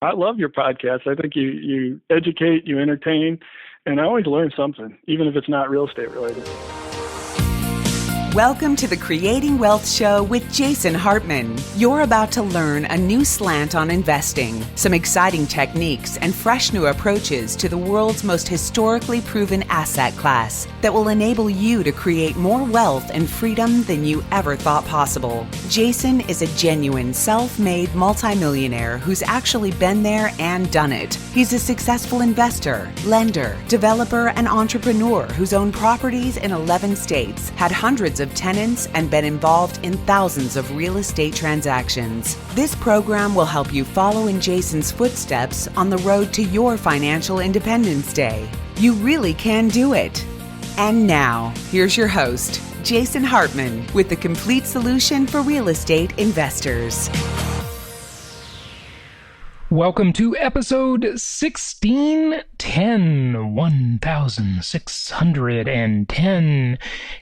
I love your podcast. I think you educate, you entertain, and I always learn something, even if it's not real estate related. Welcome to the Creating Wealth Show with Jason Hartman. You're about to learn a new slant on investing, some exciting techniques, and fresh new approaches to the world's most historically proven asset class that will enable you to create more wealth and freedom than you ever thought possible. Jason is a genuine self-made multimillionaire who's actually been there and done it. He's a successful investor, lender, developer, and entrepreneur who's owned properties in 11 states, had hundreds of tenants, and been involved in thousands of real estate transactions. This program will help you follow in Jason's footsteps on the road to your financial independence day. You really can do it. And now, here's your host, Jason Hartman, with the complete solution for real estate investors. Welcome to episode 1610.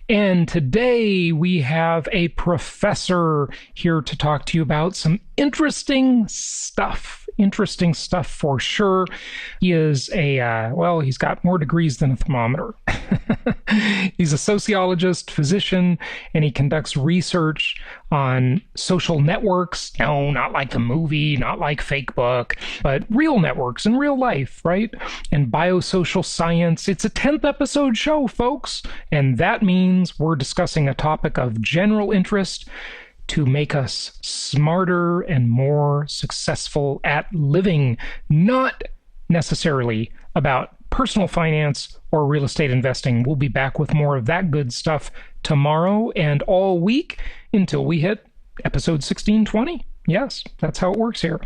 And today we have a professor here to talk to you about some interesting stuff. Interesting stuff for sure. He is he's got more degrees than a thermometer. He's a sociologist, physician, and he conducts research on social networks. No, not like the movie, not like Facebook, but real networks in real life, right? And biosocial science. It's a 10th episode show, folks. And that means we're discussing a topic of general interest to make us smarter and more successful at living, not necessarily about personal finance or real estate investing. We'll be back with more of that good stuff tomorrow and all week until we hit episode 1620. Yes, that's how it works here.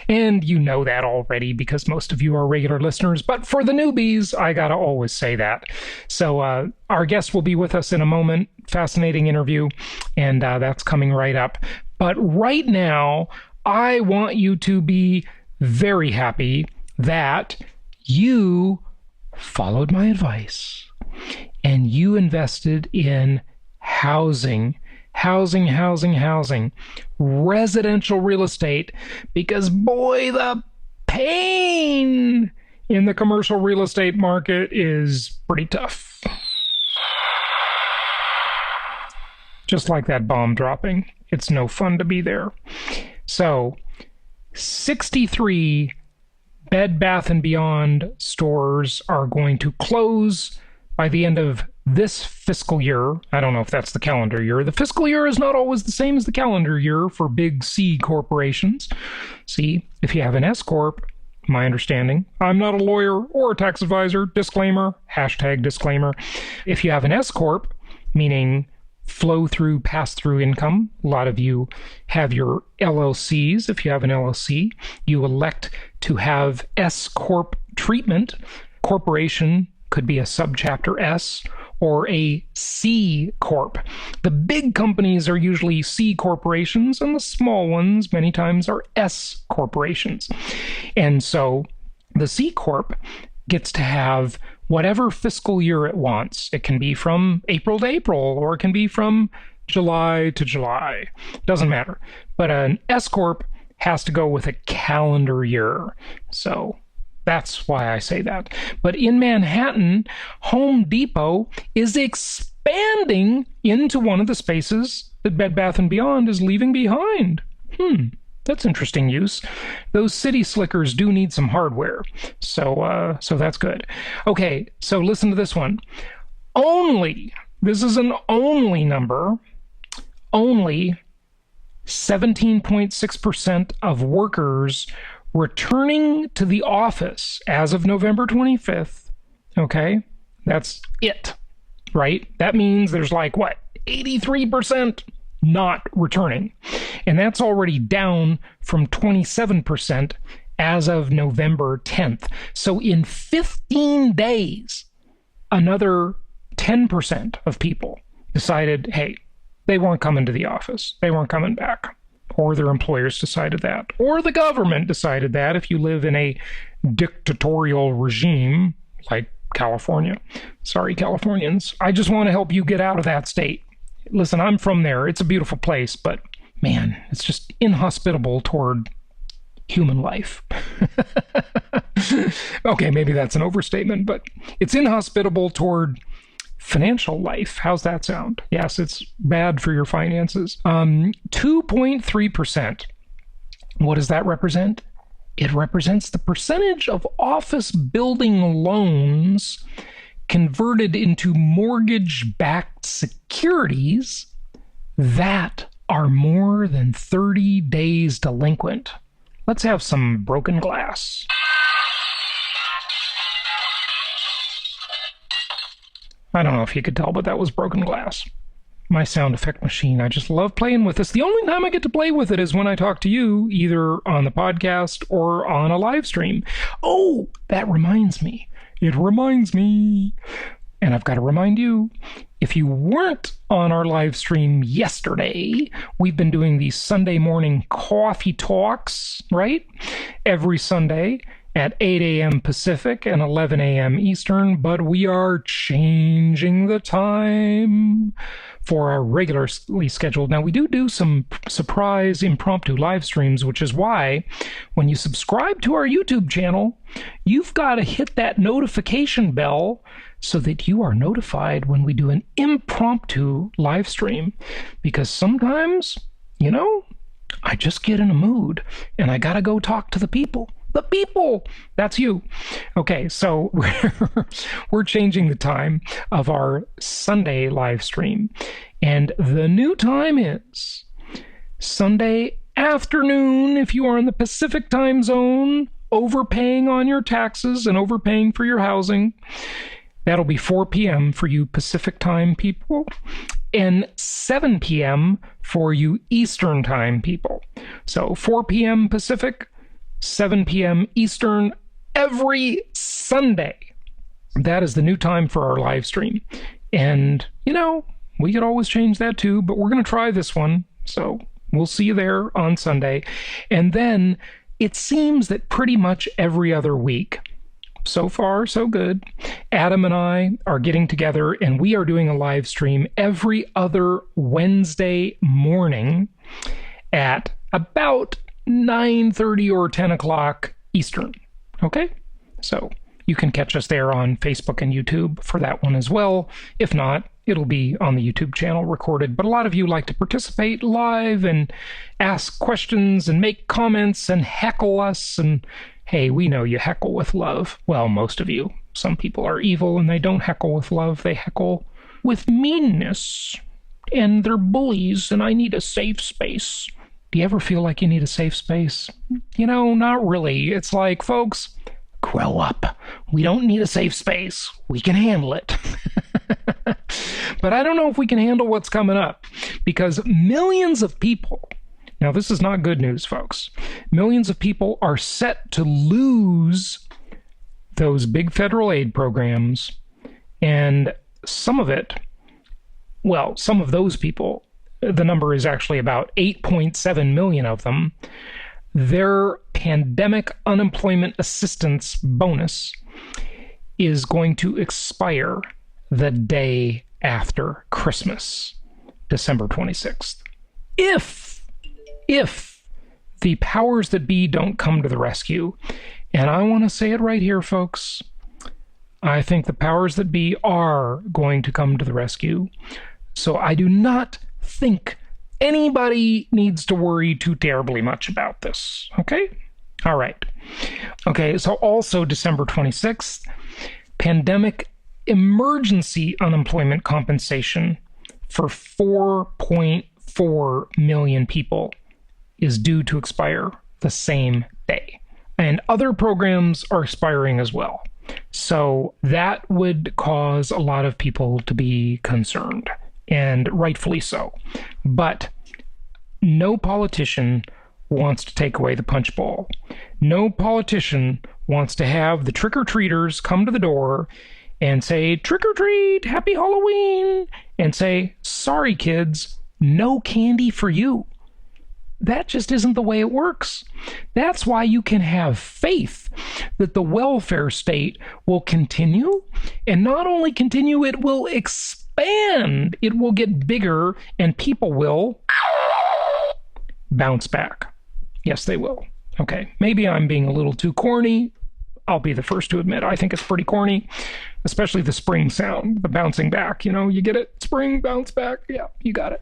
And you know that already because most of you are regular listeners, but for the newbies, I gotta always say that. So our guest will be with us in a moment. Fascinating interview, and that's coming right up. But right now, I want you to be very happy that you followed my advice and you invested in housing, residential real estate, because boy, the pain in the commercial real estate market is pretty tough. Just like that bomb dropping, it's no fun to be there. So 63 Bed Bath & Beyond stores are going to close by the end of this fiscal year. I don't know if that's the calendar year. The fiscal year is not always the same as the calendar year for big C corporations. See, if you have an S Corp, my understanding, I'm not a lawyer or a tax advisor, disclaimer, #disclaimer. If you have an S Corp, meaning flow-through, pass-through income, a lot of you have your LLCs. If you have an LLC, you elect to have S Corp treatment. Corporation could be a subchapter S or a C Corp. The big companies are usually C corporations, and the small ones many times are S corporations. And so the C Corp gets to have whatever fiscal year it wants. It can be from April to April, or it can be from July to July. Doesn't matter. But an S Corp has to go with a calendar year. So that's why I say that. But in Manhattan, Home Depot is expanding into one of the spaces that Bed Bath & Beyond is leaving behind. That's interesting use. Those city slickers do need some hardware. So that's good. Okay, so listen to this one. This is an only number, only 17.6% of workers returning to the office as of November 25th. Okay, that's it, right? That means there's 83% not returning. And that's already down from 27% as of November 10th. So in 15 days, another 10% of people decided, hey, they weren't coming to the office. They weren't coming back. Or their employers decided that. Or the government decided that if you live in a dictatorial regime like California. Sorry, Californians. I just want to help you get out of that state. Listen, I'm from there. It's a beautiful place, but man, it's just inhospitable toward human life. Okay, maybe that's an overstatement, but it's inhospitable toward financial life. How's that sound? Yes, it's bad for your finances. 2.3%. What does that represent? It represents the percentage of office building loans converted into mortgage-backed securities that are more than 30 days delinquent. Let's have some broken glass. I don't know if you could tell, but that was broken glass. My sound effect machine, I just love playing with this. The only time I get to play with it is when I talk to you, either on the podcast or on a live stream. Oh, that reminds me. It reminds me. And I've got to remind you, if you weren't on our live stream yesterday, we've been doing these Sunday morning coffee talks, right? Every Sunday at 8 a.m. Pacific and 11 a.m. Eastern, but we are changing the time for our regularly scheduled. Now, we do some surprise impromptu live streams, which is why when you subscribe to our YouTube channel, you've got to hit that notification bell so that you are notified when we do an impromptu live stream. Because sometimes, I just get in a mood and I got to go talk to the people. The people! That's you. Okay, so we're changing the time of our Sunday live stream. And the new time is Sunday afternoon if you are in the Pacific time zone, overpaying on your taxes and overpaying for your housing. That'll be 4 p.m. for you Pacific time people and 7 p.m. for you Eastern time people. So 4 p.m. Pacific, 7 p.m. Eastern, every Sunday. That is the new time for our live stream. And, we could always change that too, but we're going to try this one. So we'll see you there on Sunday. And then it seems that pretty much every other week, so far, so good, Adam and I are getting together and we are doing a live stream every other Wednesday morning at about 9:30 or 10 o'clock Eastern. Okay? So you can catch us there on Facebook and YouTube for that one as well. If not, it'll be on the YouTube channel recorded. But a lot of you like to participate live and ask questions and make comments and heckle us. And hey, we know you heckle with love. Well, most of you. Some people are evil and they don't heckle with love. They heckle with meanness. And they're bullies and I need a safe space. Do you ever feel like you need a safe space? Not really. It's like, folks, grow up. We don't need a safe space. We can handle it. But I don't know if we can handle what's coming up because millions of people, now this is not good news, folks. Millions of people are set to lose those big federal aid programs, and some of those people, the number is actually about 8.7 million of them, their pandemic unemployment assistance bonus is going to expire the day after Christmas, December 26th. If the powers that be don't come to the rescue, and I want to say it right here, folks, I think the powers that be are going to come to the rescue. So I do not think anybody needs to worry too terribly much about this. Okay? All right. Okay, so also December 26th, pandemic emergency unemployment compensation for 4.4 million people is due to expire the same day. And other programs are expiring as well. So that would cause a lot of people to be concerned, and rightfully so. But no politician wants to take away the punch bowl. No politician wants to have the trick-or-treaters come to the door and say, trick or treat, happy Halloween, and say, sorry kids, no candy for you. That just isn't the way it works. That's why you can have faith that the welfare state will continue, and not only continue, it will expand. It will get bigger, and people will bounce back. Yes, they will. Okay, maybe I'm being a little too corny. I'll be the first to admit I think it's pretty corny, especially the spring sound, the bouncing back. You get it? Spring, bounce back. Yeah, you got it.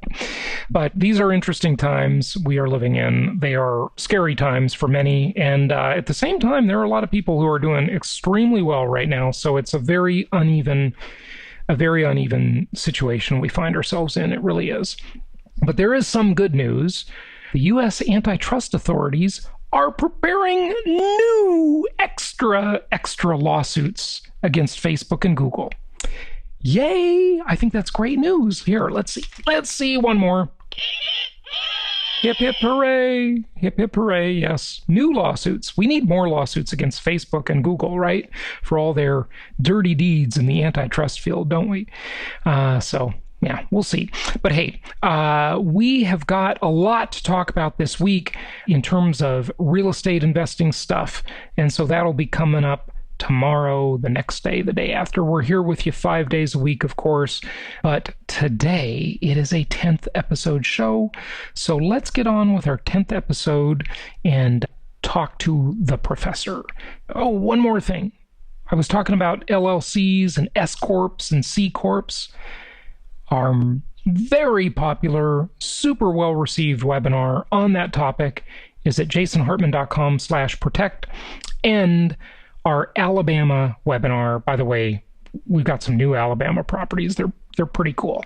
But these are interesting times we are living in. They are scary times for many. And at the same time, there are a lot of people who are doing extremely well right now. So it's a very uneven situation we find ourselves in. It really is. But there is some good news. The U.S. antitrust authorities are preparing new extra lawsuits against Facebook and Google. Yay! I think that's great news. Here, let's see one more. Hip, hip, hooray. Hip, hip, hooray. Yes. New lawsuits. We need more lawsuits against Facebook and Google, right? For all their dirty deeds in the antitrust field, don't we? Yeah, we'll see. But hey, we have got a lot to talk about this week in terms of real estate investing stuff. And so that'll be coming up tomorrow, the next day, the day after. We're here with you 5 days a week, of course. But today, it is a 10th episode show. So let's get on with our 10th episode and talk to the professor. Oh, one more thing. I was talking about LLCs and S Corps and C Corps. Our very popular, super well-received webinar on that topic is at jasonhartman.com/protect. And our Alabama webinar, by the way, we've got some new Alabama properties. They're pretty cool.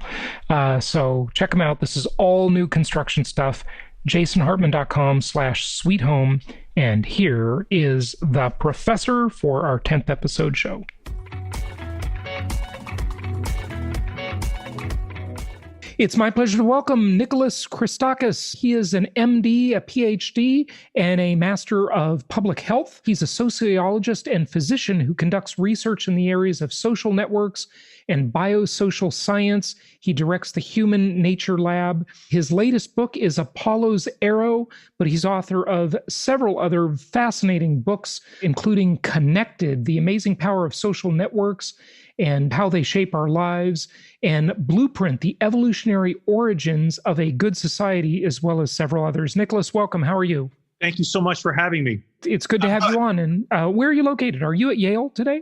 So check them out. This is all new construction stuff. jasonhartman.com/sweethome. And here is the professor for our 10th episode show. It's my pleasure to welcome Nicholas Christakis. He is an MD, a PhD, and a Master of Public Health. He's a sociologist and physician who conducts research in the areas of social networks and biosocial science. He directs the Human Nature Lab. His latest book is Apollo's Arrow, but he's author of several other fascinating books, including Connected, The Amazing Power of Social Networks and How They Shape Our Lives, and Blueprint, The Evolutionary Origins of a Good Society, as well as several others. Nicholas, welcome. How are you? Thank you so much for having me. It's good to have you on. And where are you located? Are you at Yale today?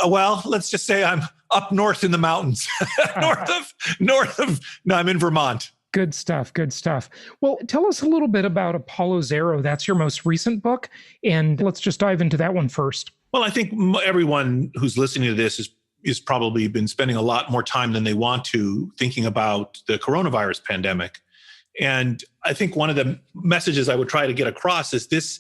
Well, let's just say I'm up north in the mountains. No, I'm in Vermont. Good stuff. Good stuff. Well, tell us a little bit about Apollo's Arrow. That's your most recent book. And let's just dive into that one first. Well, I think everyone who's listening to this is probably been spending a lot more time than they want to thinking about the coronavirus pandemic. And I think one of the messages I would try to get across is this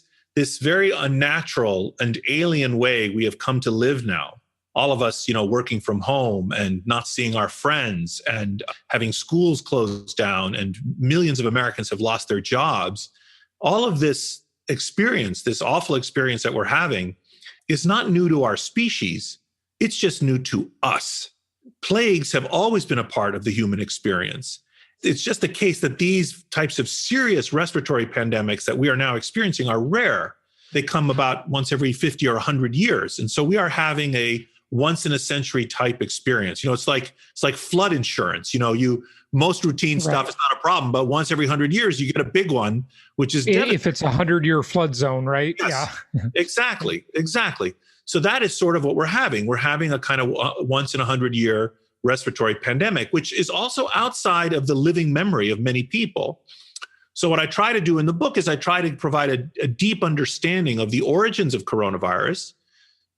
very unnatural and alien way we have come to live now. All of us, working from home and not seeing our friends and having schools closed down, and millions of Americans have lost their jobs. All of this experience, this awful experience that we're having, is not new to our species. It's just new to us. Plagues have always been a part of the human experience. It's just the case that these types of serious respiratory pandemics that we are now experiencing are rare. They come about once every 50 or 100 years. And so we are having a once in a century type experience. It's like flood insurance. Most routine stuff is not a problem, but once every 100 years, you get a big one, which is if it's a 100-year flood zone, right? Yes, yeah, exactly. So that is sort of what we're having. We're having a kind of once in a 100-year respiratory pandemic, which is also outside of the living memory of many people. So what I try to do in the book is I try to provide a deep understanding of the origins of coronavirus,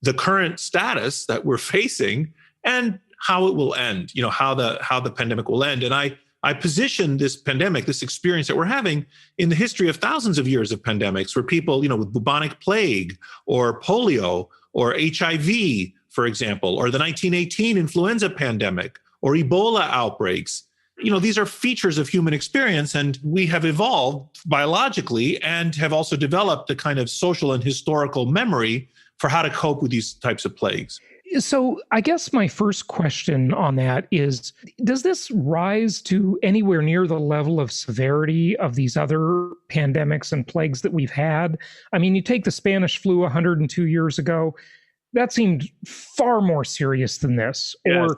the current status that we're facing, and how it will end, how the pandemic will end. And I position this pandemic, this experience that we're having, in the history of thousands of years of pandemics, where people, with bubonic plague or polio or HIV, for example, or the 1918 influenza pandemic or Ebola outbreaks. These are features of human experience, and we have evolved biologically and have also developed a kind of social and historical memory for how to cope with these types of plagues. So I guess my first question on that is, does this rise to anywhere near the level of severity of these other pandemics and plagues that we've had? I mean, you take the Spanish flu 102 years ago, that seemed far more serious than this. Yes. Or,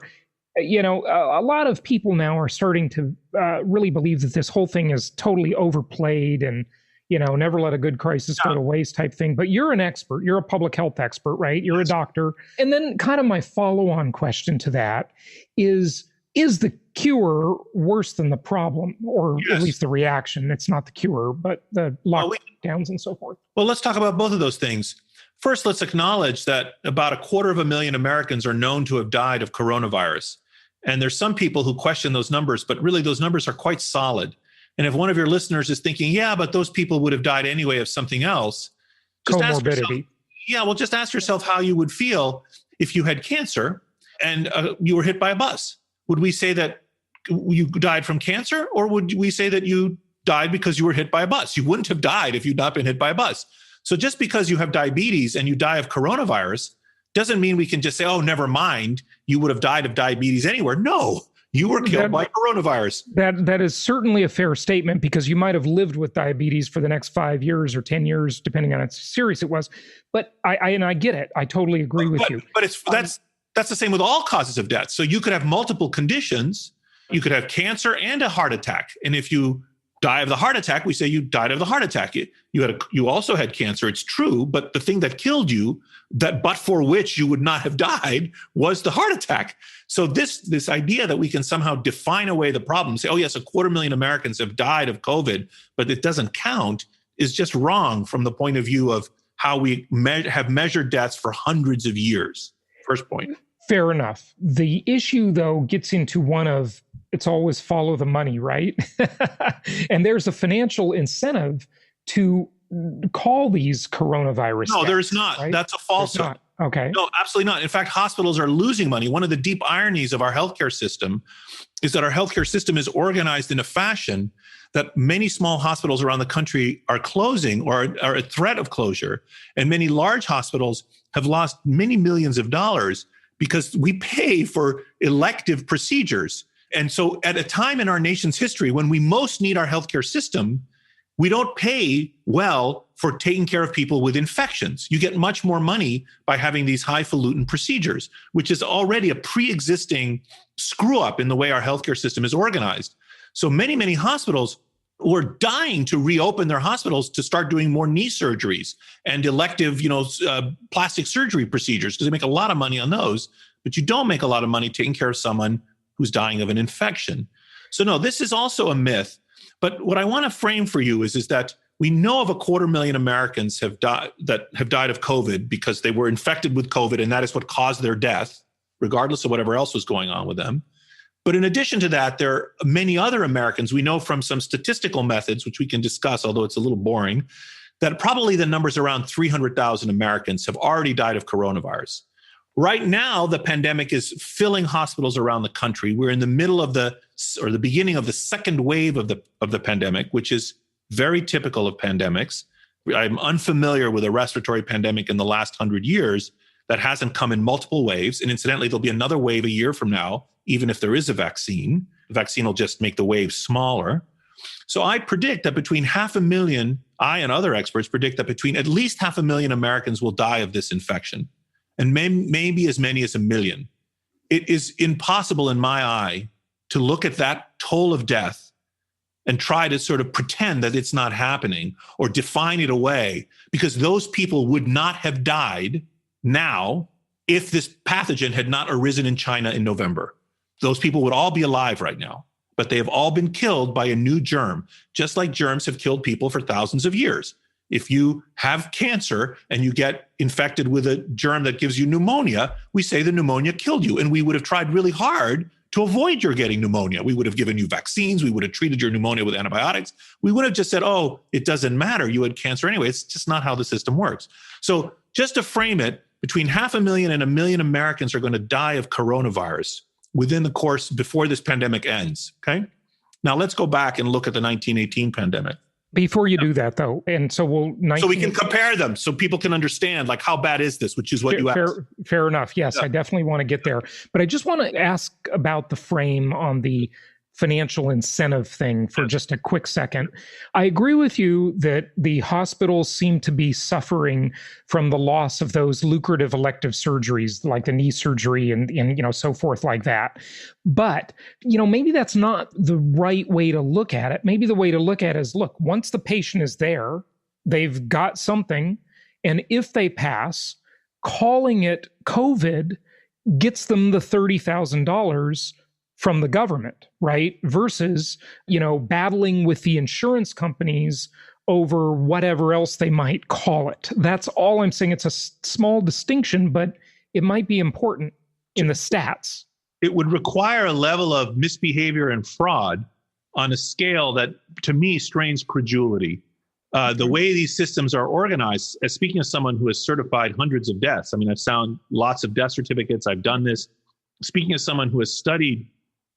a lot of people now are starting to really believe that this whole thing is totally overplayed and, never let a good crisis go to waste type thing. But you're an expert. You're a public health expert, right? You're a doctor. And then kind of my follow-on question to that is the cure worse than the problem, or at least the reaction? It's not the cure, but the lockdowns and so forth. Well, let's talk about both of those things. First, let's acknowledge that about 250,000 Americans are known to have died of coronavirus. And there's some people who question those numbers, but really those numbers are quite solid. And if one of your listeners is thinking, yeah, but those people would have died anyway of something else, just ask yourself, just ask yourself how you would feel if you had cancer and you were hit by a bus. Would we say that you died from cancer, or would we say that you died because you were hit by a bus? You wouldn't have died if you'd not been hit by a bus. So just because you have diabetes and you die of coronavirus doesn't mean we can just say, oh, never mind, you would have died of diabetes anywhere. No, you were killed by coronavirus. That is certainly a fair statement, because you might have lived with diabetes for the next 5 years or 10 years, depending on how serious it was. But I get it. I totally agree with you. But that's the same with all causes of death. So you could have multiple conditions. You could have cancer and a heart attack. And if you die of the heart attack, we say you died of the heart attack. You also had cancer. It's true, but the thing that killed you, but for which you would not have died, was the heart attack. So this idea that we can somehow define away the problem, say, oh yes, 250,000 Americans have died of COVID, but it doesn't count, is just wrong from the point of view of how we have measured deaths for hundreds of years. First point. Fair enough. The issue, though, gets into one of, it's always follow the money, right? And there's a financial incentive to call these coronavirus No, deaths, there's not. right? That's a falsehood. Okay. No, absolutely not. In fact, hospitals are losing money. One of the deep ironies of our healthcare system is that our healthcare system is organized in a fashion that many small hospitals around the country are closing or are at threat of closure. And many large hospitals have lost many millions of dollars because we pay for elective procedures. And so at a time in our nation's history when we most need our healthcare system, we don't pay well for taking care of people with infections. You get much more money by having these highfalutin procedures, which is already a pre-existing screw up in the way our healthcare system is organized. So many, many hospitals were dying to reopen their hospitals to start doing more knee surgeries and elective, plastic surgery procedures, because they make a lot of money on those, but you don't make a lot of money taking care of someone who's dying of an infection. So no, this is also a myth. But what I want to frame for you is that we know of 250,000 Americans have died of COVID because they were infected with COVID, and that is what caused their death, regardless of whatever else was going on with them. But in addition to that, there are many other Americans we know from some statistical methods, which we can discuss, although it's a little boring, that probably the number's around 300,000 Americans have already died of coronavirus. Right now, the pandemic is filling hospitals around the country. We're in the middle of the beginning of the second wave of the pandemic, which is very typical of pandemics. I'm unfamiliar with a respiratory pandemic in the last 100 years that hasn't come in multiple waves. And incidentally, there'll be another wave a year from now, even if there is a vaccine. The vaccine will just make the wave smaller. So I predict that between 500,000, I and other experts predict that between at least 500,000 Americans will die of this infection, and maybe as many as 1 million. It is impossible in my eye to look at that toll of death and try to sort of pretend that it's not happening or define it away, because those people would not have died now if this pathogen had not arisen in China in November. Those people would all be alive right now, but they have all been killed by a new germ, just like germs have killed people for thousands of years. If you have cancer and you get infected with a germ that gives you pneumonia, we say the pneumonia killed you. And we would have tried really hard to avoid your getting pneumonia. We would have given you vaccines. We would have treated your pneumonia with antibiotics. We would have just said, oh, it doesn't matter. You had cancer anyway. It's just not how the system works. So just to frame it, between 500,000 and 1 million Americans are going to die of coronavirus within the course before this pandemic ends. Okay. Now let's go back and look at the 1918 pandemic. Before you do that, though, and so so we can compare them so people can understand, like, how bad is this, which is what you asked. Fair enough. Yes, yeah. I definitely want to get there. But I just want to ask about the frame on the financial incentive thing for just a quick second. I agree with you that the hospitals seem to be suffering from the loss of those lucrative elective surgeries, like the knee surgery and so forth like that. But, maybe that's not the right way to look at it. Maybe the way to look at it is, look, once the patient is there, they've got something, and if they pass, calling it COVID gets them the $30,000 from the government, right? Versus, battling with the insurance companies over whatever else they might call it. That's all I'm saying. It's a small distinction, but it might be important in the stats. It would require a level of misbehavior and fraud on a scale that, to me, strains credulity. The way these systems are organized, as speaking as someone who has certified hundreds of deaths, I've found lots of death certificates, I've done this. Speaking as someone who has studied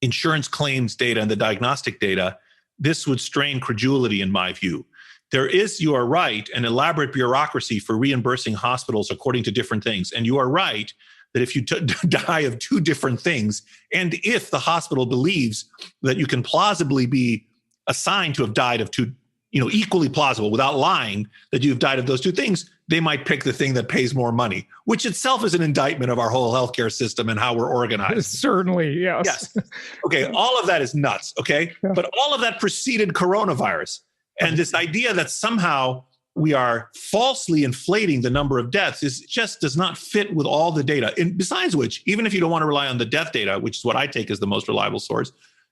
insurance claims data and the diagnostic data, this would strain credulity in my view. There is, you are right, an elaborate bureaucracy for reimbursing hospitals according to different things. And you are right that if you die of two different things, and if the hospital believes that you can plausibly be assigned to have died of two, equally plausible without lying that you've died of those two things, they might pick the thing that pays more money, which itself is an indictment of our whole healthcare system and how we're organized. Certainly, yes. Yes. Okay, all of that is nuts, okay? Yeah. But all of that preceded coronavirus. And this idea that somehow we are falsely inflating the number of deaths just does not fit with all the data. And besides which, even if you don't want to rely on the death data, which is what I take as the most reliable source,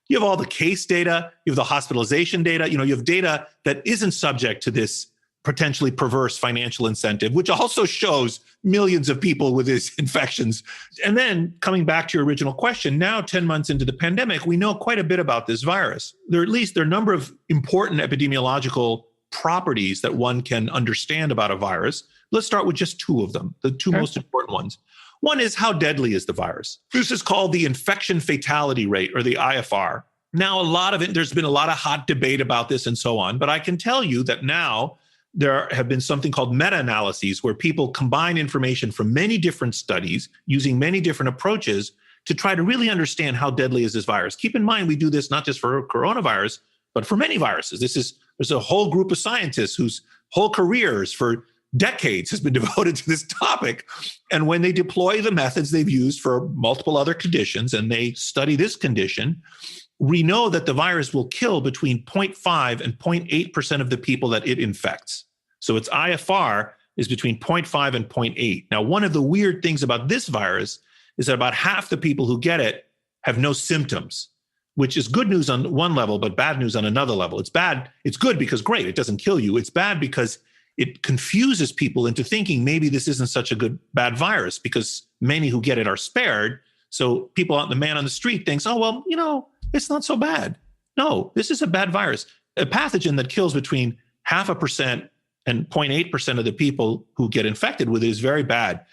you have all the case data, you have the hospitalization data, you have data that isn't subject to this potentially perverse financial incentive, which also shows millions of people with these infections. And then coming back to your original question, now 10 months into the pandemic, we know quite a bit about this virus. There are a number of important epidemiological properties that one can understand about a virus. Let's start with just two of them, the two most important ones. One is, how deadly is the virus? This is called the infection fatality rate, or the IFR. Now, there's been a lot of hot debate about this and so on, but I can tell you that now there have been something called meta-analyses where people combine information from many different studies using many different approaches to try to really understand how deadly is this virus. Keep in mind, we do this not just for coronavirus, but for many viruses. There's a whole group of scientists whose whole careers for decades has been devoted to this topic. And when they deploy the methods they've used for multiple other conditions and they study this condition, we know that the virus will kill between 0.5 and 0.8% of the people that it infects. So its IFR is between 0.5 and 0.8. Now, one of the weird things about this virus is that about half the people who get it have no symptoms, which is good news on one level, but bad news on another level. It's bad. It's good because, great, it doesn't kill you. It's bad because it confuses people into thinking maybe this isn't such a bad virus, because many who get it are spared. So the man on the street thinks, oh, well, it's not so bad. No, this is a bad virus. A pathogen that kills between 0.5% and 0.8% of the people who get infected with it is very bad.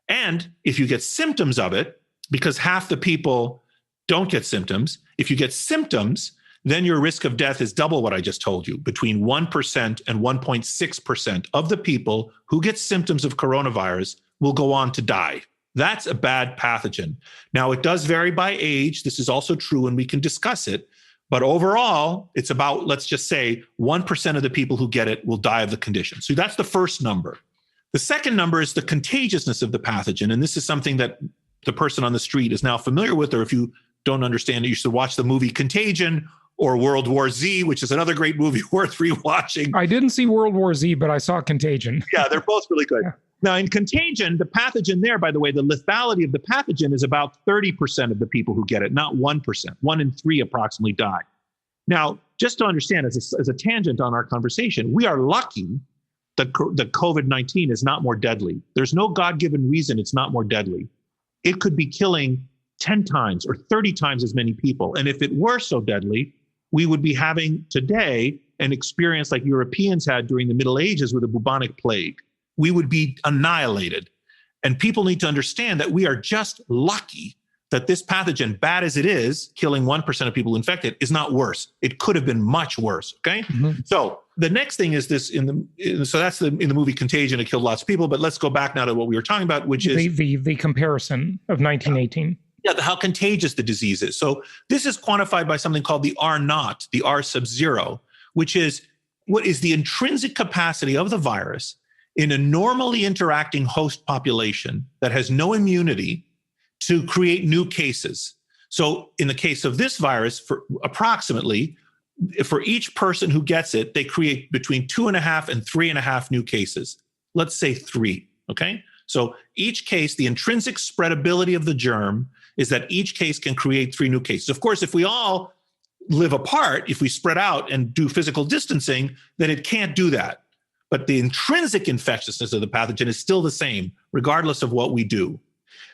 And if you get symptoms of it, because half the people don't get symptoms, if you get symptoms, then your risk of death is double what I just told you. Between 1% and 1.6% of the people who get symptoms of coronavirus will go on to die. That's a bad pathogen. Now, it does vary by age. This is also true, and we can discuss it. But overall, it's about, let's just say, 1% of the people who get it will die of the condition. So that's the first number. The second number is the contagiousness of the pathogen. And this is something that the person on the street is now familiar with, or if you don't understand it, you should watch the movie Contagion or World War Z, which is another great movie worth rewatching. I didn't see World War Z, but I saw Contagion. Yeah, they're both really good. Yeah. Now, in Contagion, the pathogen there, by the way, the lethality of the pathogen is about 30% of the people who get it, not 1%. 1 in 3 approximately die. Now, just to understand, as a tangent on our conversation, we are lucky that the COVID-19 is not more deadly. There's no God-given reason it's not more deadly. It could be killing 10 times or 30 times as many people. And if it were so deadly, we would be having today an experience like Europeans had during the Middle Ages with the bubonic plague. We would be annihilated. And people need to understand that we are just lucky that this pathogen, bad as it is, killing 1% of people infected, is not worse. It could have been much worse, okay? Mm-hmm. So the next thing is this, in the movie Contagion, it killed lots of people, but let's go back now to what we were talking about, which is... The comparison of 1918. Yeah, how contagious the disease is. So this is quantified by something called the R naught, the R sub zero, which is what is the intrinsic capacity of the virus in a normally interacting host population that has no immunity to create new cases. So in the case of this virus, for approximately, for each person who gets it, they create between 2.5 and 3.5 new cases. Let's say 3, okay? So each case, the intrinsic spreadability of the germ is that each case can create 3 new cases. Of course, if we all live apart, if we spread out and do physical distancing, then it can't do that. But the intrinsic infectiousness of the pathogen is still the same, regardless of what we do.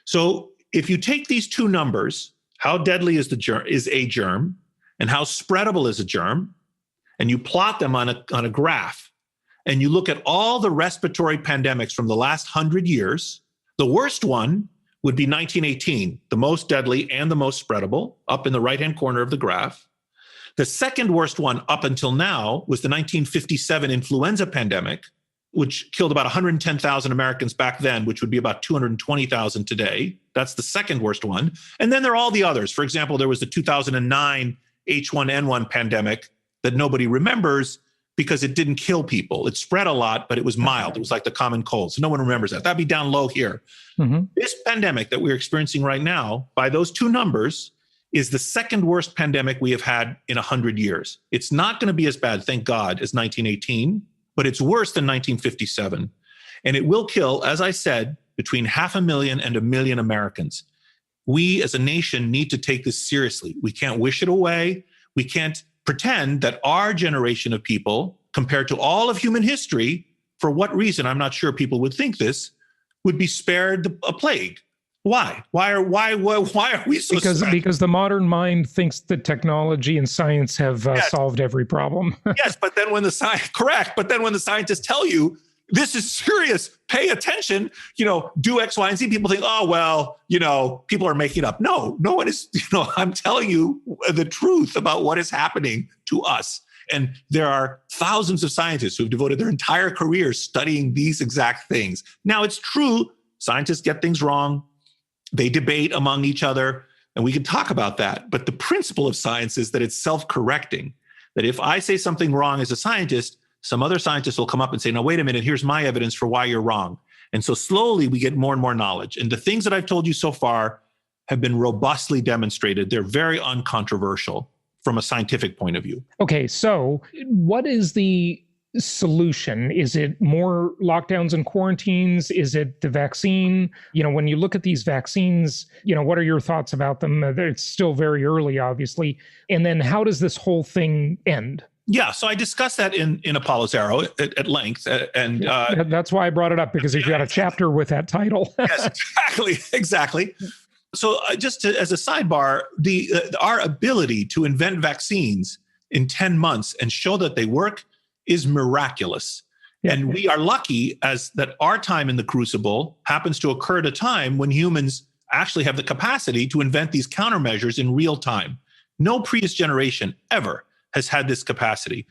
So if you take these two numbers, how deadly is a germ, and how spreadable is a germ, and you plot them on a graph, and you look at all the respiratory pandemics from the last 100 years, the worst one would be 1918, the most deadly and the most spreadable, up in the right-hand corner of the graph. The second worst one up until now was the 1957 influenza pandemic, which killed about 110,000 Americans back then, which would be about 220,000 today. That's the second worst one. And then there are all the others. For example, there was the 2009 H1N1 pandemic that nobody remembers because it didn't kill people. It spread a lot, but it was mild. It was like the common cold. So no one remembers that. That'd be down low here. Mm-hmm. This pandemic that we're experiencing right now, by those two numbers, is the second worst pandemic we have had in 100 years. It's not going to be as bad, thank God, as 1918, but it's worse than 1957. And it will kill, as I said, between 500,000 and 1 million Americans. We as a nation need to take this seriously. We can't wish it away. We can't pretend that our generation of people, compared to all of human history, for what reason, I'm not sure people would think this, would be spared a plague. Why? Why are we so because the modern mind thinks that technology and science have solved every problem. Yes, but then when the scientists tell you this is serious, pay attention, do X, Y, and Z, people think, oh, well, people are making up. No one is, I'm telling you the truth about what is happening to us. And there are thousands of scientists who've devoted their entire careers studying these exact things. Now, it's true, scientists get things wrong. They debate among each other, and we can talk about that. But the principle of science is that it's self-correcting, that if I say something wrong as a scientist, some other scientist will come up and say, no, wait a minute, here's my evidence for why you're wrong. And so slowly we get more and more knowledge. And the things that I've told you so far have been robustly demonstrated. They're very uncontroversial from a scientific point of view. Okay, so what is the solution? Is it more lockdowns and quarantines? Is it the vaccine? When you look at these vaccines, what are your thoughts about them? It's still very early, obviously. And then how does this whole thing end? Yeah, so I discussed that in Apollo's Arrow at length. And that's why I brought it up, because you've got a chapter with that title. Yes, exactly. So just as a sidebar, our ability to invent vaccines in 10 months and show that they work is miraculous. Yeah. And we are lucky that our time in the crucible happens to occur at a time when humans actually have the capacity to invent these countermeasures in real time. No previous generation ever has had this capacity.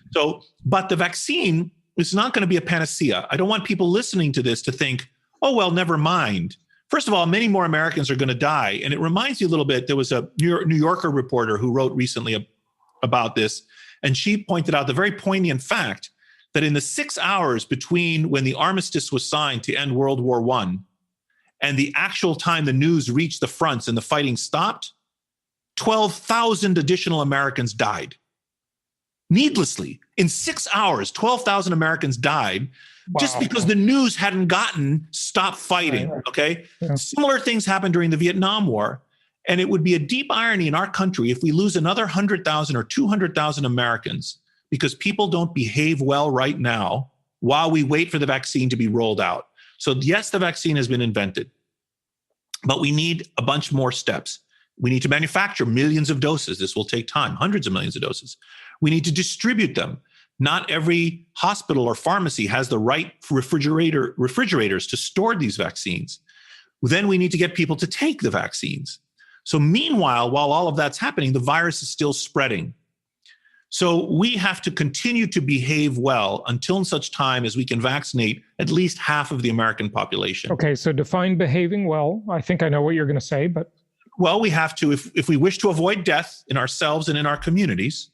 But the vaccine is not going to be a panacea. I don't want people listening to this to think, oh, well, never mind. First of all, many more Americans are going to die. And it reminds you a little bit, there was a New Yorker reporter who wrote recently about this, and she pointed out the very poignant fact that in the 6 hours between when the armistice was signed to end World War I and the actual time the news reached the fronts and the fighting stopped, 12,000 additional Americans died. Needlessly, in 6 hours, 12,000 Americans died just because the news hadn't gotten stop fighting, okay? Yeah. Similar things happened during the Vietnam War. And it would be a deep irony in our country if we lose another 100,000 or 200,000 Americans because people don't behave well right now while we wait for the vaccine to be rolled out. So yes, the vaccine has been invented, but we need a bunch more steps. We need to manufacture millions of doses. This will take time, hundreds of millions of doses. We need to distribute them. Not every hospital or pharmacy has the right refrigerators to store these vaccines. Then we need to get people to take the vaccines. So meanwhile, while all of that's happening, the virus is still spreading. So we have to continue to behave well until such time as we can vaccinate at least half of the American population. Okay, so define behaving well. I think I know what you're going to say, but... Well, we have to, if we wish to avoid death in ourselves and in our communities,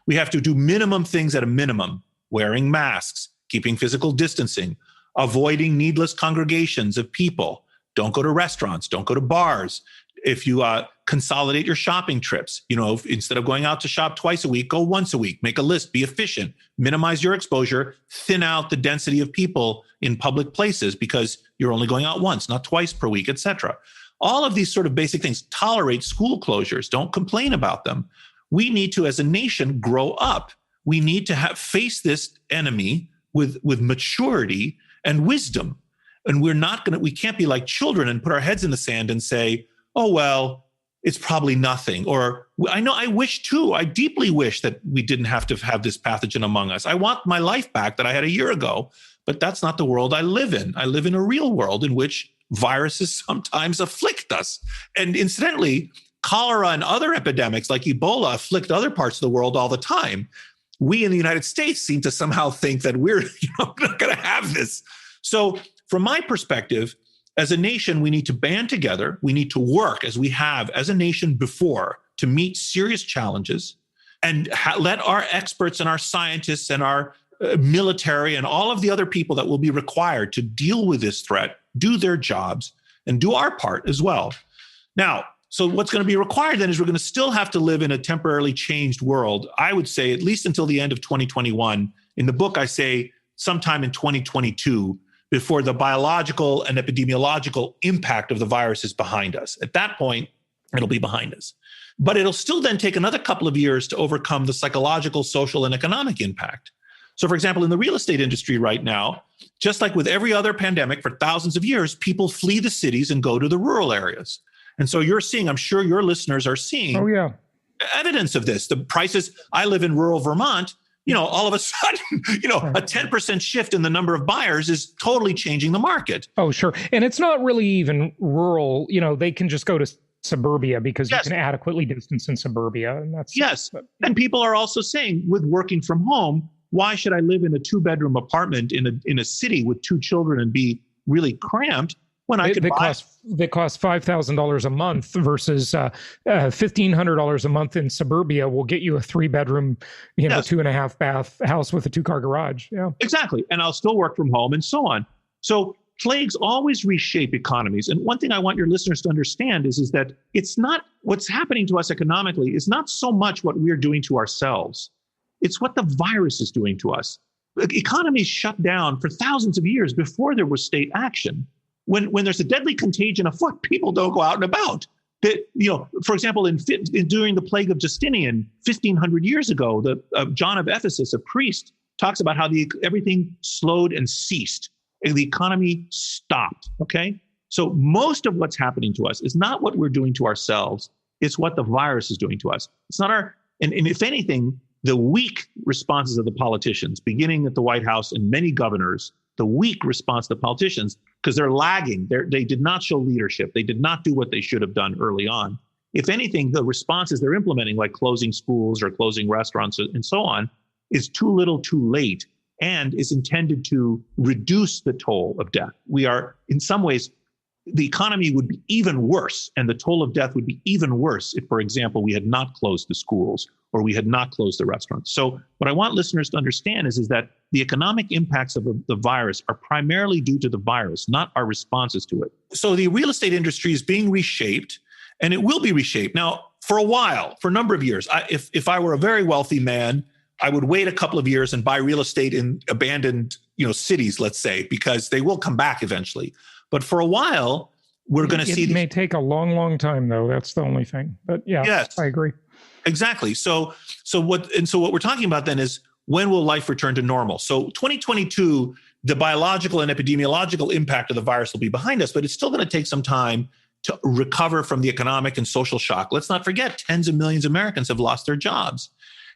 we have to do minimum things at a minimum: wearing masks, keeping physical distancing, avoiding needless congregations of people. Don't go to restaurants, don't go to bars. If you consolidate your shopping trips, instead of going out to shop twice a week, go once a week, make a list, be efficient, minimize your exposure, thin out the density of people in public places because you're only going out once, not twice per week, etc. All of these sort of basic things. Tolerate school closures, don't complain about them. We need to, as a nation, grow up. We need to face this enemy with maturity and wisdom. And we can't be like children and put our heads in the sand and say, oh, well, it's probably nothing. Or I deeply wish that we didn't have to have this pathogen among us. I want my life back that I had a year ago, but that's not the world I live in. I live in a real world in which viruses sometimes afflict us. And incidentally, cholera and other epidemics like Ebola afflict other parts of the world all the time. We in the United States seem to somehow think that we're not going to have this. So from my perspective, as a nation, we need to band together. We need to work as we have as a nation before to meet serious challenges and let our experts and our scientists and our military and all of the other people that will be required to deal with this threat do their jobs and do our part as well. Now, so what's going to be required then is we're going to still have to live in a temporarily changed world. I would say at least until the end of 2021. In the book, I say sometime in 2022, before the biological and epidemiological impact of the virus is behind us. At that point, it'll be behind us. But it'll still then take another couple of years to overcome the psychological, social, and economic impact. So, for example, in the real estate industry right now, just like with every other pandemic for thousands of years, people flee the cities and go to the rural areas. And so you're seeing, I'm sure your listeners are seeing evidence of this. The prices, I live in rural Vermont, all of a sudden, a 10% shift in the number of buyers is totally changing the market. Oh, sure. And it's not really even rural. They can just go to suburbia because you can adequately distance in suburbia. And that's and people are also saying with working from home, why should I live in a 2-bedroom apartment in a city with 2 children and be really cramped when I could buy? They cost $5,000 a month versus $1,500 a month in suburbia will get you a 3-bedroom, 2.5 bath house with a 2-car garage. Yeah, exactly. And I'll still work from home and so on. So plagues always reshape economies. And one thing I want your listeners to understand is that it's not what's happening to us economically is not so much what we're doing to ourselves. It's what the virus is doing to us. Economies shut down for thousands of years before there was state action. When there's a deadly contagion afoot, people don't go out and about. For example, during the plague of Justinian, 1,500 years ago, John of Ephesus, a priest, talks about how everything slowed and ceased, and the economy stopped. Okay, so most of what's happening to us is not what we're doing to ourselves; it's what the virus is doing to us. It's not and if anything, the weak responses of the politicians, beginning at the White House and many governors, the weak response to the politicians, because they're lagging. They did not show leadership. They did not do what they should have done early on. If anything, the responses they're implementing, like closing schools or closing restaurants and so on, is too little too late and is intended to reduce the toll of death. We are, in some ways, the economy would be even worse and the toll of death would be even worse if, for example, we had not closed the schools or we had not closed the restaurants. So what I want listeners to understand is that the economic impacts of the virus are primarily due to the virus, not our responses to it. So the real estate industry is being reshaped, and it will be reshaped. Now, for a while, for a number of years, if I were a very wealthy man, I would wait a couple of years and buy real estate in abandoned cities, let's say, because they will come back eventually. But for a while, we're going to see... It may take a long, long time, though. That's the only thing. But yes. I agree. Exactly. So what we're talking about then is, when will life return to normal? So 2022, the biological and epidemiological impact of the virus will be behind us, but it's still going to take some time to recover from the economic and social shock. Let's not forget, tens of millions of Americans have lost their jobs.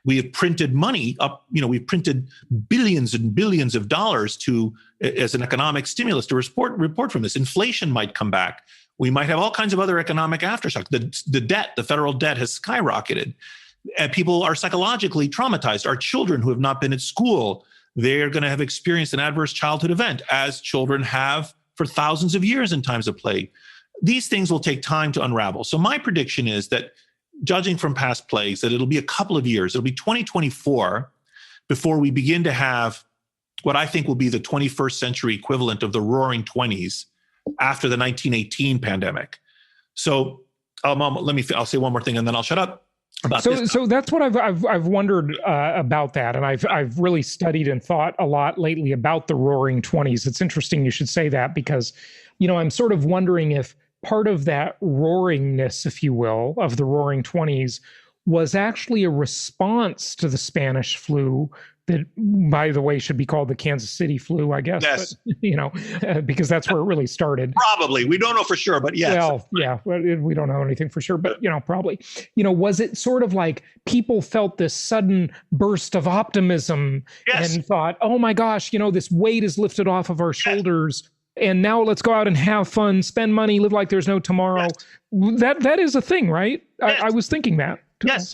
We have printed money up, we've printed billions and billions of dollars as an economic stimulus to report from this. Inflation might come back. We might have all kinds of other economic aftershocks. The federal debt has skyrocketed. And people are psychologically traumatized. Our children who have not been at school, they're going to have experienced an adverse childhood event, as children have for thousands of years in times of plague. these things will take time to unravel. So my prediction is that, judging from past plagues, that it'll be a couple of years. It'll be 2024 before we begin to have what I think will be the 21st century equivalent of the Roaring '20s after the 1918 pandemic. So I'll say one more thing and then I'll shut up. So that's what I've wondered about that, and I've really studied and thought a lot lately about the Roaring '20s. It's interesting you should say that, because, I'm sort of wondering if part of that roaringness, if you will, of the Roaring '20s was actually a response to the Spanish flu that, by the way, should be called the Kansas City flu, I guess. Yes. But, because that's where it really started. Probably. We don't know for sure, but yes. Well, yeah, we don't know anything for sure, but, probably. Was it sort of like people felt this sudden burst of optimism and thought, oh my gosh, this weight is lifted off of our shoulders, and now let's go out and have fun, spend money, live like there's no tomorrow. Yes. That is a thing, right? Yes. I was thinking that. Yes,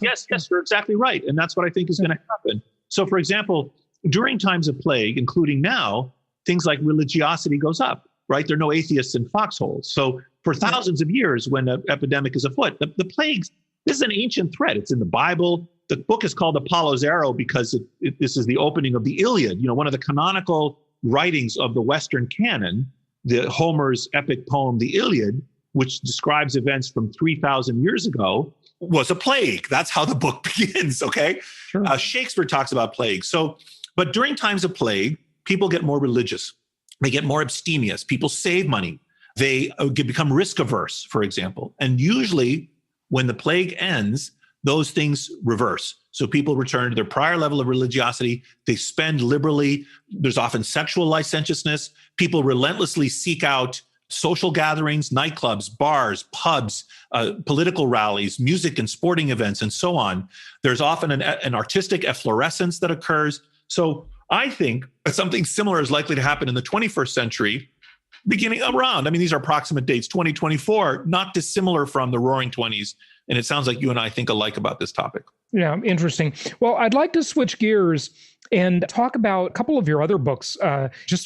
you're exactly right. And that's what I think is going to happen. So, for example, during times of plague, including now, things like religiosity goes up, right? There are no atheists in foxholes. So for thousands of years, when an epidemic is afoot, the plagues, this is an ancient threat. It's in the Bible. The book is called Apollo's Arrow because this is the opening of the Iliad, one of the canonical writings of the Western canon, the Homer's epic poem, the Iliad, which describes events from 3,000 years ago, was a plague. That's how the book begins, okay? Sure. Shakespeare talks about plague. So, but during times of plague, people get more religious. They get more abstemious. People save money. They become risk averse, for example. And usually when the plague ends, those things reverse. So people return to their prior level of religiosity. They spend liberally. There's often sexual licentiousness. People relentlessly seek out social gatherings, nightclubs, bars, pubs, political rallies, music and sporting events, and so on. There's often an artistic efflorescence that occurs. So I think that something similar is likely to happen in the 21st century, beginning around, these are approximate dates, 2024, not dissimilar from the Roaring '20s. And it sounds like you and I think alike about this topic. Yeah, interesting. Well, I'd like to switch gears and talk about a couple of your other books.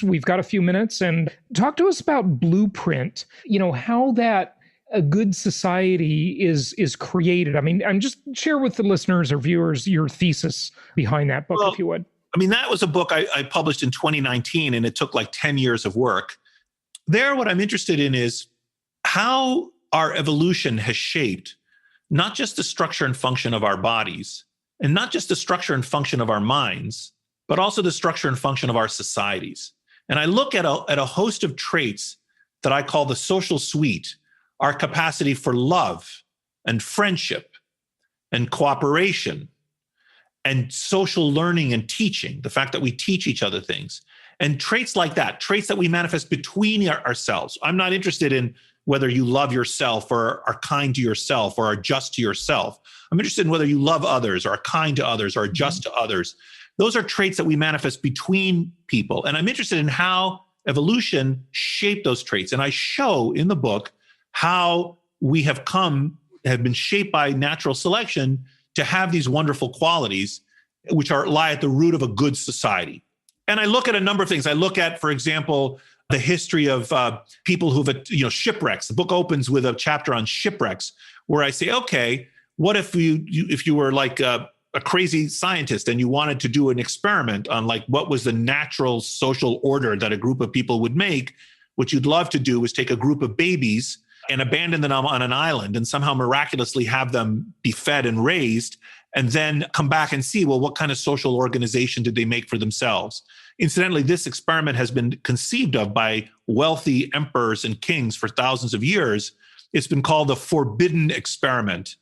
We've got a few minutes, and talk to us about Blueprint, how that a good society is created. I'm just share with the listeners or viewers your thesis behind that book, if you would. That was a book I published in 2019, and it took like 10 years of work. There, what I'm interested in is how our evolution has shaped not just the structure and function of our bodies, and not just the structure and function of our minds, but also the structure and function of our societies. And I look at a host of traits that I call the social suite, our capacity for love and friendship and cooperation and social learning and teaching, the fact that we teach each other things, and traits like that, traits that we manifest between ourselves. I'm not interested in whether you love yourself or are kind to yourself or are just to yourself. I'm interested in whether you love others or are kind to others or are just to others. Those are traits that we manifest between people. And I'm interested in how evolution shaped those traits. And I show in the book how we have been shaped by natural selection to have these wonderful qualities, which lie at the root of a good society. And I look at a number of things. I look at, for example, the history of people who've, shipwrecks. The book opens with a chapter on shipwrecks, where I say, okay, what if you were like a crazy scientist and you wanted to do an experiment on like what was the natural social order that a group of people would make? What you'd love to do is take a group of babies and abandon them on an island and somehow miraculously have them be fed and raised, and then come back and see, well, what kind of social organization did they make for themselves? Incidentally, this experiment has been conceived of by wealthy emperors and kings for thousands of years. It's been called the forbidden experiment.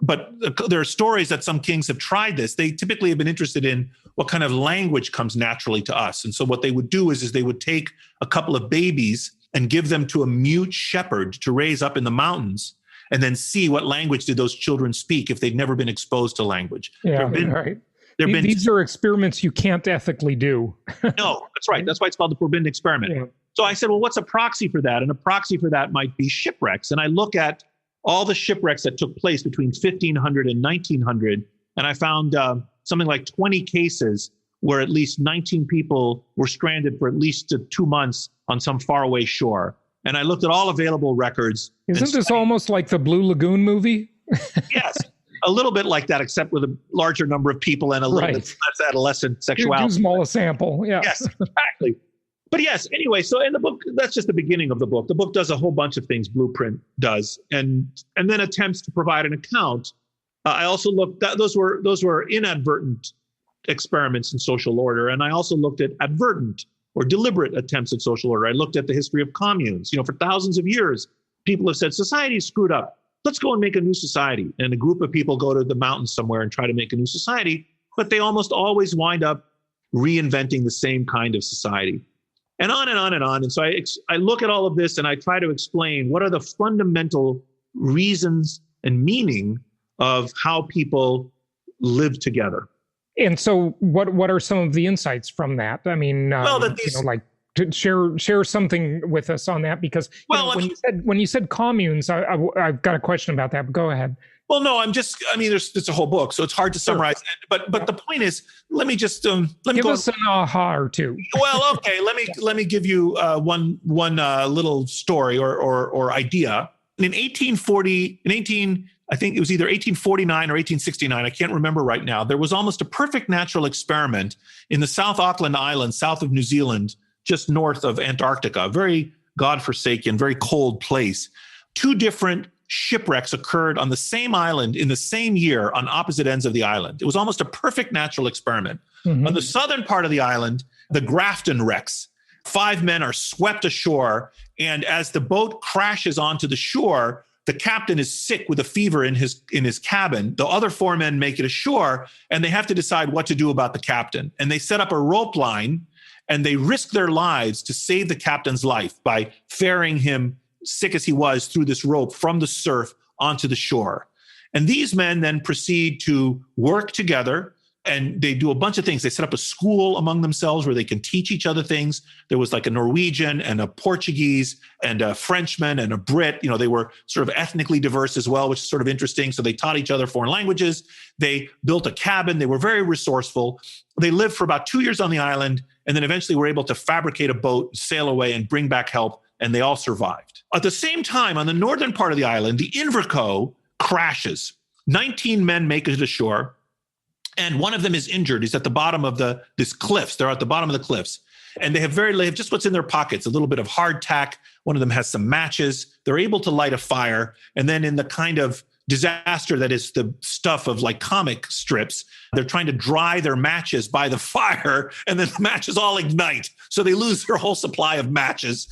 But there are stories that some kings have tried this. They typically have been interested in what kind of language comes naturally to us. And so what they would do is they would take a couple of babies and give them to a mute shepherd to raise up in the mountains, and then see what language did those children speak if they'd never been exposed to language. Yeah, right. These are experiments you can't ethically do. No, that's right. That's why it's called the forbidden experiment. Yeah. So I said, well, what's a proxy for that? And a proxy for that might be shipwrecks. And I look at all the shipwrecks that took place between 1500 and 1900, and I found something like 20 cases where at least 19 people were stranded for at least 2 months on some faraway shore. And I looked at all available records. Isn't this almost like the Blue Lagoon movie? Yes, a little bit like that, except with a larger number of people and a little bit less adolescent sexuality. Too small a sample, yeah. Yes, exactly. But yes, anyway, so in the book, that's just the beginning of the book. The book does a whole bunch of things, Blueprint does, and then attempts to provide an account. I also looked at, those were inadvertent experiments in social order, and I also looked at advertent or deliberate attempts at social order. I looked at the history of communes. For thousands of years, people have said, society's screwed up. Let's go and make a new society. And a group of people go to the mountains somewhere and try to make a new society, but they almost always wind up reinventing the same kind of society. And on and on and on. And so I look at all of this and I try to explain what are the fundamental reasons and meaning of how people live together. And so what are some of the insights from that? I mean, to share something with us on that, because when you said communes, I've got a question about that, but go ahead. Well, no, it's a whole book, so it's hard to summarize. But the point is, let me just give us an aha or two. Well, okay, let me give you one little story or idea. I think it was either 1849 or 1869. I can't remember right now. There was almost a perfect natural experiment in the South Auckland Islands, south of New Zealand, just north of Antarctica, a very godforsaken, very cold place. Two different shipwrecks occurred on the same island in the same year on opposite ends of the island. It was almost a perfect natural experiment. Mm-hmm. On the southern part of the island, the Grafton wrecks. 5 men are swept ashore, and as the boat crashes onto the shore, the captain is sick with a fever in his cabin. The other 4 men make it ashore, and they have to decide what to do about the captain. And they set up a rope line, and they risk their lives to save the captain's life by ferrying him, sick as he was, through this rope from the surf onto the shore. And these men then proceed to work together, and they do a bunch of things. They set up a school among themselves where they can teach each other things. There was like a Norwegian and a Portuguese and a Frenchman and a Brit. They were sort of ethnically diverse as well, which is sort of interesting. So they taught each other foreign languages. They built a cabin. They were very resourceful. They lived for about 2 years on the island, and then eventually were able to fabricate a boat, sail away, and bring back help, and they all survived. At the same time, on the northern part of the island, the Inverco crashes. 19 men make it ashore, and one of them is injured. He's at the bottom of these cliffs. They're at the bottom of the cliffs. And they have just what's in their pockets, a little bit of hardtack. One of them has some matches. They're able to light a fire. And then in the kind of disaster that is the stuff of like comic strips, they're trying to dry their matches by the fire, and then the matches all ignite. So they lose their whole supply of matches,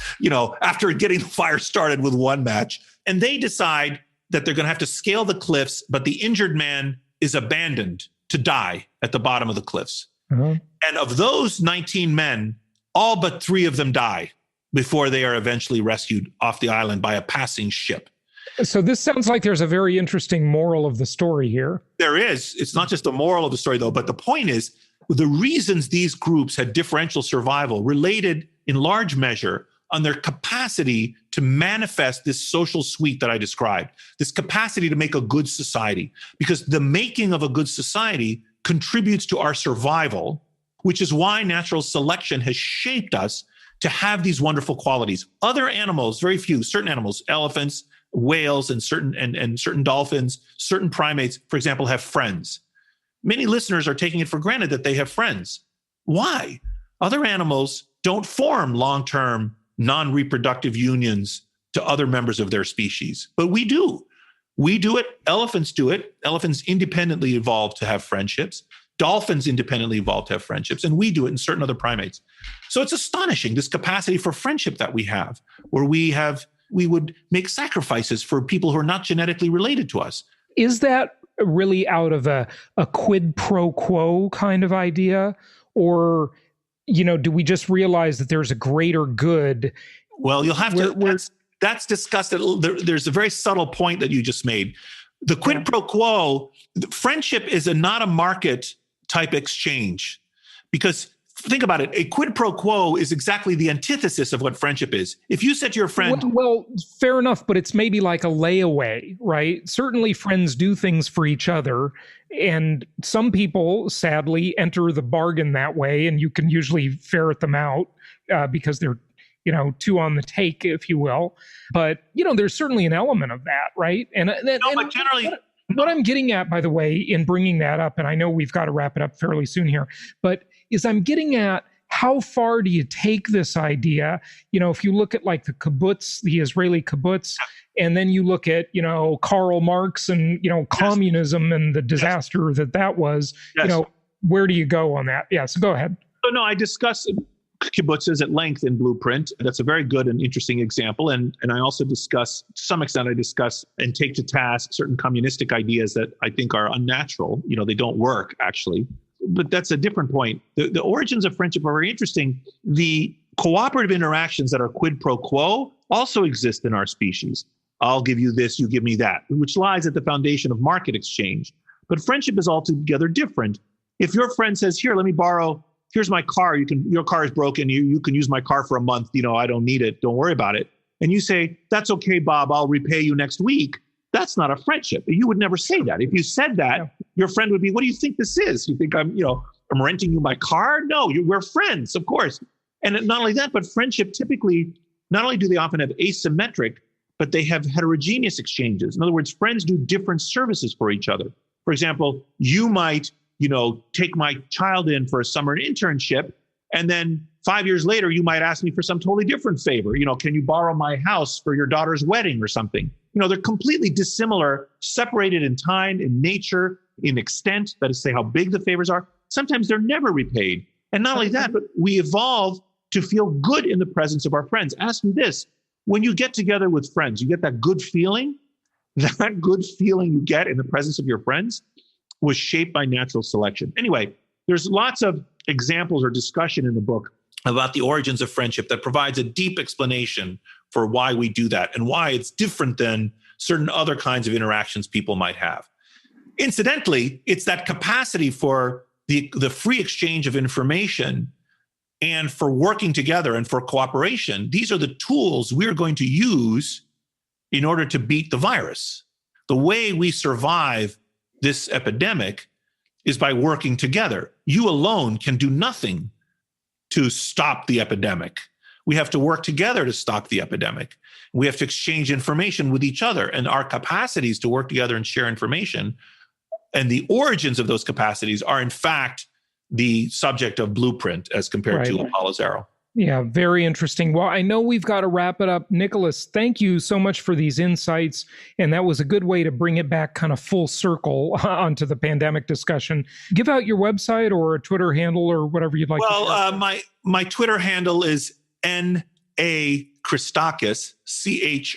after getting the fire started with one match. And they decide that they're going to have to scale the cliffs, but the injured man is abandoned to die at the bottom of the cliffs. Mm-hmm. And of those 19 men, all but 3 of them die before they are eventually rescued off the island by a passing ship. So this sounds like there's a very interesting moral of the story here. There is. It's not just the moral of the story, though, but the point is the reasons these groups had differential survival related in large measure on their capacity to manifest this social suite that I described, this capacity to make a good society, because the making of a good society contributes to our survival, which is why natural selection has shaped us to have these wonderful qualities. Other animals, very few, certain animals, elephants, whales, and certain dolphins, certain primates, for example, have friends. Many listeners are taking it for granted that they have friends. Why? Other animals don't form long-term non-reproductive unions to other members of their species, but we do. We do it. Elephants do it. Elephants independently evolved to have friendships. Dolphins independently evolved to have friendships, and we do it in certain other primates. So it's astonishing, this capacity for friendship that we have, where we would make sacrifices for people who are not genetically related to us. Is that really out of a quid pro quo kind of idea? Or, do we just realize that there's a greater good? Well, you'll have that's discussed. There's a very subtle point that you just made. The quid pro quo, friendship is not a market type exchange, because think about it. A quid pro quo is exactly the antithesis of what friendship is. If you said to your friend... Well, fair enough, but it's maybe like a layaway, right? Certainly friends do things for each other, and some people, sadly, enter the bargain that way, and you can usually ferret them out because they're two on the take, if you will. But, there's certainly an element of that, right? But generally... What I'm getting at, by the way, in bringing that up, and I know we've got to wrap it up fairly soon here, but is I'm getting at how far do you take this idea? If you look at like the kibbutz, the Israeli kibbutz, and then you look at, Karl Marx and, communism and the disaster that was, where do you go on that? Yeah, so go ahead. So no, I discuss kibbutzes at length in Blueprint. That's a very good and interesting example. And I also discuss, to some extent, and take to task certain communistic ideas that I think are unnatural. They don't work, actually. But that's a different point. The origins of friendship are very interesting. The cooperative interactions that are quid pro quo also exist in our species. I'll give you this, you give me that, which lies at the foundation of market exchange. But friendship is altogether different. If your friend says, here, let me borrow, here's my car. Your car is broken. You can use my car for a month. I don't need it. Don't worry about it. And you say, that's okay, Bob. I'll repay you next week. That's not a friendship. You would never say that. If you said that, your friend would be, what do you think this is? You think I'm renting you my car? No, we're friends, of course. And not only that, but friendship typically, not only do they often have asymmetric, but they have heterogeneous exchanges. In other words, friends do different services for each other. For example, you might take my child in for a summer internship. And then 5 years later, you might ask me for some totally different favor. Can you borrow my house for your daughter's wedding or something? They're completely dissimilar, separated in time, in nature, in extent, that is to say how big the favors are. Sometimes they're never repaid. And not only that, but we evolve to feel good in the presence of our friends. Ask me this, when you get together with friends, you get that good feeling? That good feeling you get in the presence of your friends was shaped by natural selection. Anyway, there's lots of examples or discussion in the book about the origins of friendship that provides a deep explanation for why we do that and why it's different than certain other kinds of interactions people might have. Incidentally, it's that capacity for the free exchange of information and for working together and for cooperation. These are the tools we're going to use in order to beat the virus. The way we survive this epidemic is by working together. You alone can do nothing to stop the epidemic. We have to work together to stop the epidemic. We have to exchange information with each other, and our capacities to work together and share information and the origins of those capacities are in fact the subject of Blueprint as compared to Apollo Zero. Yeah, very interesting. Well, I know we've got to wrap it up. Nicholas, thank you so much for these insights. And that was a good way to bring it back kind of full circle onto the pandemic discussion. Give out your website or a Twitter handle or whatever you'd like to share. My Twitter handle is N.A. Christakis, Christakis,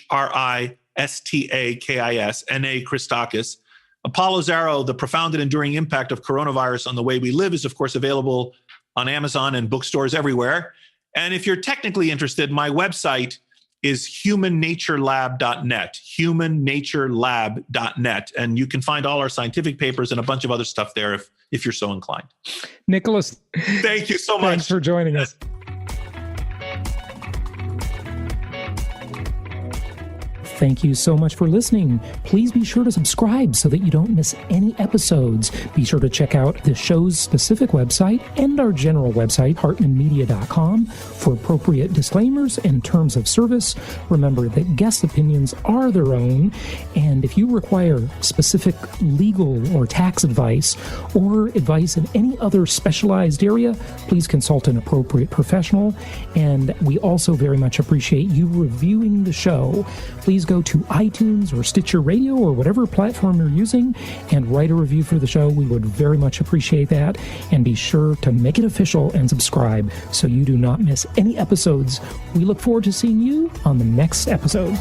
N.A. Christakis. Apollo Zero, The Profound and Enduring Impact of Coronavirus on the Way We Live is, of course, available on Amazon and bookstores everywhere. And if you're technically interested, my website is humannaturelab.net, humannaturelab.net. And you can find all our scientific papers and a bunch of other stuff there if you're so inclined. Nicholas, thank you so much. Thanks for joining us. Thank you so much for listening. Please be sure to subscribe so that you don't miss any episodes. Be sure to check out the show's specific website and our general website, hartmanmedia.com, for appropriate disclaimers and terms of service. Remember that guest opinions are their own, and if you require specific legal or tax advice or advice in any other specialized area, please consult an appropriate professional. And we also very much appreciate you reviewing the show. Please go to iTunes or Stitcher Radio or whatever platform you're using and write a review for the show. We would very much appreciate that. And be sure to make it official and subscribe so you do not miss any episodes. We look forward to seeing you on the next episode.